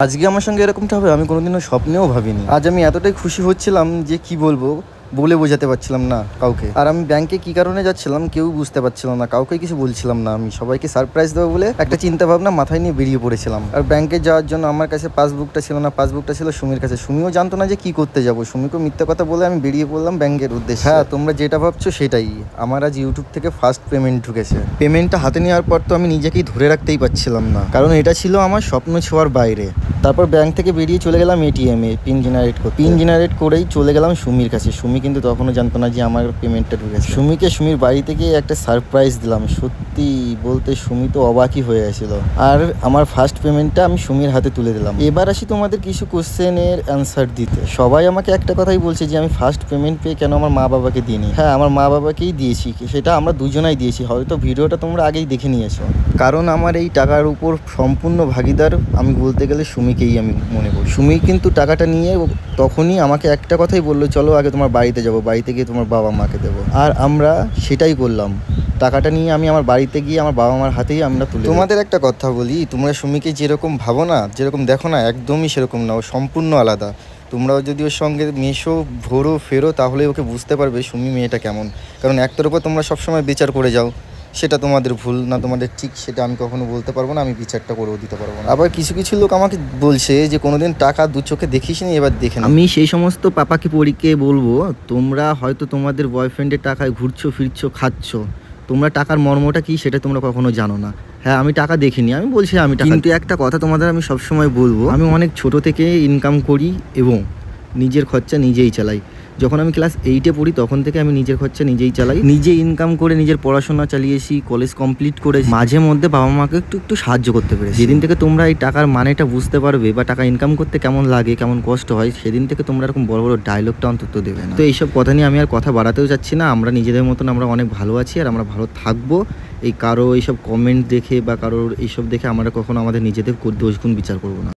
আজকে আমার সঙ্গে এরকমটা হবে আমি কোনোদিনও স্বপ্নেও ভাবিনি। আজ আমি এতটাই খুশি হচ্ছিলাম যে কি বলবো, বলে বোঝাতে পারছিলাম না কাউকে। আর আমি ব্যাংকে কি কারণে যাচ্ছিলাম কেউ বুঝতে পারছিলাম না, কাউকে কিছু বলছিলাম না। আমি সবাইকে সারপ্রাইজ দেবো বলে একটা চিন্তা ভাবনা মাথায় নিয়ে বেরিয়ে পড়েছিলাম। আর ব্যাংকে যাওয়ার জন্য আমার কাছে পাসবুকটা ছিল না, পাসবুকটা ছিল সুমির কাছে। সুমিও জানতো না যে কি করতে যাবো। সুমিকে মিথ্যা কথা বলে আমি বেরিয়ে পড়লাম ব্যাংকের উদ্দেশ্যে। হ্যাঁ, তোমরা যেটা ভাবছো সেটাই। আমার আজ ইউটিউব থেকে ফার্স্ট পেমেন্ট ঢুকেছে। পেমেন্টটা হাতে নেওয়ার পর তো আমি নিজেকেই ধরে রাখতেই পারছিলাম না, কারণ এটা ছিল আমার স্বপ্ন ছোঁয়ার বাইরে। তারপর ব্যাংক থেকে বেরিয়ে চলে গেলাম এটিএমে পিন জেনারেট করেই চলে গেলাম সুমির কাছে। সুমি কিন্তু তখনও জানতো না যে আমার পেমেন্টটা ঢুকেছে। সুমিকে সুমির বাড়ি থেকে একটা সারপ্রাইজ দিলাম। সত্যি বলতে সুমি তো অবাকই হয়ে গেছিল। আর আমার ফার্স্ট পেমেন্টটা আমি সুমির হাতে তুলে দিলাম। এবার আসি তোমাদের কিছু কোশ্চেনের অ্যান্সার দিতে। সবাই আমাকে একটা কথাই বলছে যে আমি ফার্স্ট পেমেন্ট পেয়ে কেন আমার মা বাবাকে দিইনি। হ্যাঁ, আমার মা বাবাকেই দিয়েছি, সেটা আমরা দুজনাই দিয়েছি। হয়তো ভিডিওটা তোমরা আগেই দেখে নিয়েছো। কারণ আমার এই টাকার উপর সম্পূর্ণ ভাগিদার আমি বলতে গেলে সুমিকেই আমি মনে করি। সুমি কিন্তু টাকাটা নিয়ে তখনই আমাকে একটা কথাই বললো, চলো আগে তোমার বাড়িতে যাবো, বাড়িতে গিয়ে তোমার বাবা মাকে দেবো। আর আমরা সেটাই করলাম। টাকাটা নিয়ে আমি আমার বাড়িতে গিয়ে আমার বাবা মার হাতেই আমরা তুলে। তোমাদের একটা কথা বলি, তোমরা সুমিকে যেরকম ভাবো না, যেরকম দেখো না, একদমই সেরকম না। ও সম্পূর্ণ আলাদা। তোমরাও যদি ওর সঙ্গে মেশো, ঘোরো ফেরো, তাহলে ওকে বুঝতে পারবে সুমি মেয়েটা কেমন। কারণ একটার উপর তোমরা সবসময় বিচার করে যাও, সেটা তোমাদের ভুল না তোমাদের ঠিক, সেটা আমি কখনো বলতে পারবো না। আমি বিচারটা করেও দিতে পারবো না। আবার কিছু কিছু লোক আমাকে বলছে যে কোনোদিন টাকা দু চোখে দেখিসনি, এবার দেখে না। আমি সেই সমস্ত পাপাকে পরীকে বলবো, তোমরা হয়তো তোমাদের বয়ফ্রেন্ডের টাকায় ঘুরছো ফিরছো খাচ্ছ, তোমরা টাকার মর্মটা কি সেটা তোমরা কখনো জানো না। হ্যাঁ, আমি টাকা দেখিনি, আমি বলছি আমি টাকা, কিন্তু একটা কথা তোমাদের আমি সবসময় বলবো, আমি অনেক ছোট থেকে ইনকাম করি এবং নিজের খরচা নিজেই চালাই। যখন আমি ক্লাস 8-এ পড়ি তখন থেকে আমি নিজের খরচা নিজেই চালাই, নিজে ইনকাম করে নিজের পড়াশোনা চালিয়েছি, কলেজ কমপ্লিট করেছি। মাঝে মধ্যে বাবা মাকে একটু সাহায্য করতে পেরেছি। যেদিন থেকে তোমরা এই টাকার মানেটা বুঝতে পারবে বা টাকা ইনকাম করতে কেমন লাগে, কেমন কষ্ট হয়, সেদিন থেকে তোমরা এরকম বড় বড় ডায়লগটা অন্তত দেবে না। তো এইসব কথা নিয়ে আমি আর কথা বাড়াতেও যাচ্ছি না। আমরা নিজেদের মতন আমরা অনেক ভালো আছি আর আমরা ভালো থাকবো। এই কারো এইসব কমেন্ট দেখে বা কারোর এইসব দেখে আমরা কখনো আমাদের নিজেদের দোষগুণ বিচার করবো না।